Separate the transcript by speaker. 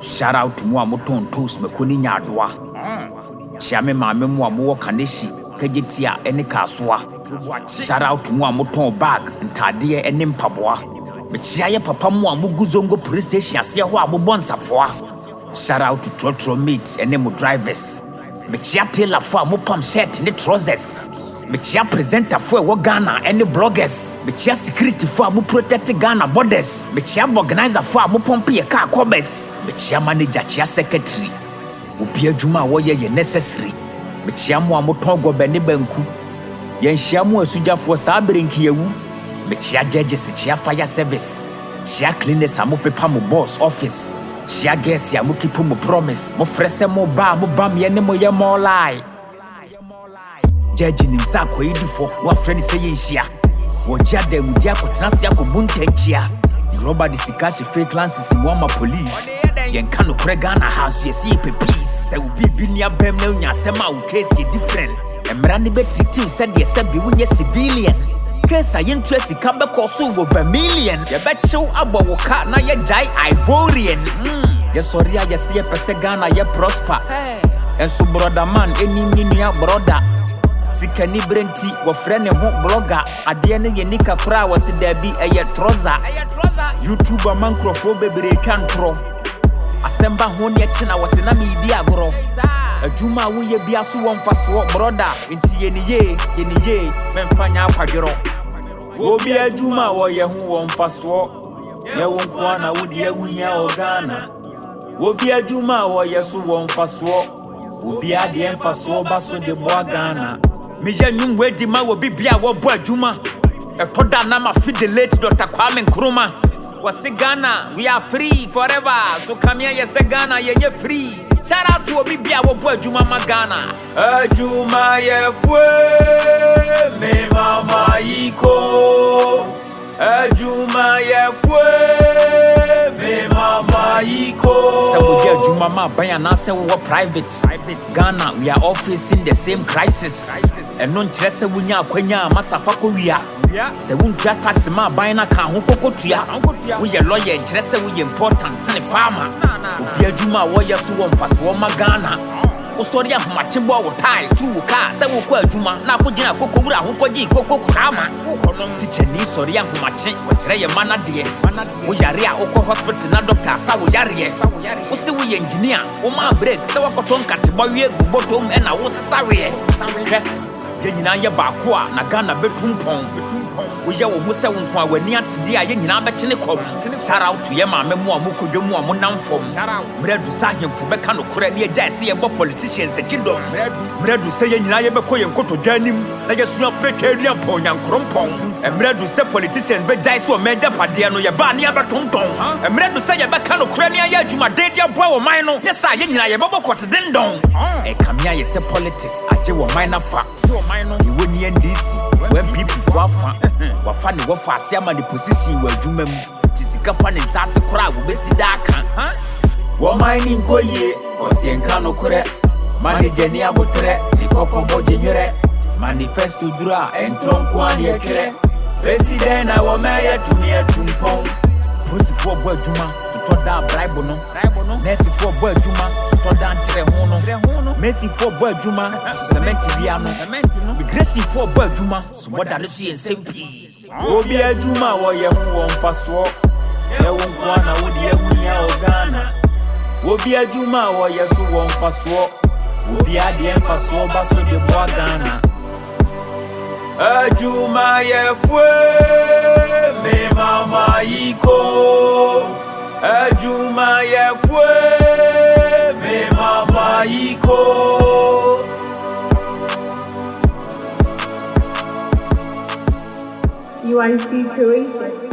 Speaker 1: Shout out to mo amoton toast mekoni nyadoa. Chia me maame mo amowo kaneshi, kagitia ene kasoa. Shout out to mo amoton bag, ntade ene mpaboa. Mechia ye papa mo amugu zongo police station ase ho abobon safoa. Shout out to trotro mates ene mo drivers. Mechia tailor for amopam shirt ne trousers. Mechia presenter for wo Ghana any bloggers. Mechia security for amu protect Ghana borders. Mechia organizer for amu pompe ye car cobbles. Mechia manager chia secretary. Obi adwuma wo ye necessary. Mechia mo amoton go be ne banku. Ye nhia mo asujafo saa berenki yewu. Mechia judges chia fire service. Chia cleaners amu pepa mo boss office. Chia guess ya mo keep mo promise. Mo frese mo bam ye ne mo ye mo lie. Judge ni nsa koyidifo wa friend say yenhia wo jada mu dia kotrase akobuntanchia roba de sikashi fake lances mo ma police yen kanu kure Ghana house ye see peace say we bi nia bem na unya sema wo case different emra ne betiti said ye sabi wunye civilian case ayen trace ka be koso over million ye be chiw agbawo ka na ye jai Ivorian ye sorry ya se ye pese Ghana ye prosper enso brother man eni nua brother Sikani brenti wo friend ne ho blogger ade ne ye nika kura wo se da bi eye trouser YouTuber man crofo bebre kantro asemba ho ne china wo se na me bi agoro adwuma wo ye bia so wo mfaso brother enti ye ni ye memfanya akwadworo wo bi adwuma wo ye ho wo mfaso ye wo nko na wo de agunya ogana wo bi adwuma wo ye so wo mfaso wo bi ade mfaso ba so de bo Ghana me yanyum wedi ma wo bibia wo bo adwuma e poda na ma feed the late Dr. Kwame Nkrumah was Ghana we are free forever so come here yes Ghana ye free shout out to bibia wo bo adwuma ma Ghana adwuma ye fue me mama Ayekoo adwuma ye fue me mama Ayekoo so we get adwuma ma ban na say we private Ghana we are all facing the same crisis and non trese wunya akwanya masafa ko wia se wuntua tax ma ban na ka ho kokotua wo ye lawyer trese wo ye important sene farmer obi adwuma wo ye so wo mpaso ma Ghana wo sori ahomachembo wo tai tu ka se wo ko adwuma na akogina kokowura ho koji kokokama teacher ni sori ahomache ko kire ye manade wo yare a wo hospital na doctor sa wo yare wo se wo ye engineer wo ma break se wo koton katebo wie gubotom e na wo sawe ye nyina ye baako a na Ghana betumpon wo ye wo ho se wo nko awani atede a ye nyina be kene kom shout out to ye maame mu amukodwo mu amunamfom mredu sa hemfo be ka no kora ne agya se ye bo politicians ekidom mredu se ye nyina ye be koye nkotodwa anim na ye sua freka adua pon nyankrompon mredu se politicians be gya se o meja fade no ye ba ne abetonton mredu se ye be ka no kora ne aya adwuma dedi aboa wo man no ye sa ye nyina ye bo kotedendon e kamia ye se politics agye wo man na fa you won the NDC when people wafa wafa ne wafa ase ama the position wa adwuma mu tisika fa ne nsase kora wo besi da aka wo mining koye osienka no kore manager ni abotre ni kokobo jenwere manifesto dura entronko an ye kere president na wo meye tumi etumpon Pussy for boy Juma, to talk down bribe no. Messi for boy Juma, to talk down Trehono. Messi for boy Juma, to cement piano. Migration for boy Juma, so what I see and simply. Obi Juma, or ye won fast walk. Ye won't go on with ye winya Ghana. Obi Juma, or ye so won fast walk. Obi the fast walk, basso de bois Ghana. Juma ye fue me mama Ayekoo Juma ye fue me mama Ayekoo
Speaker 2: UIC Croatia.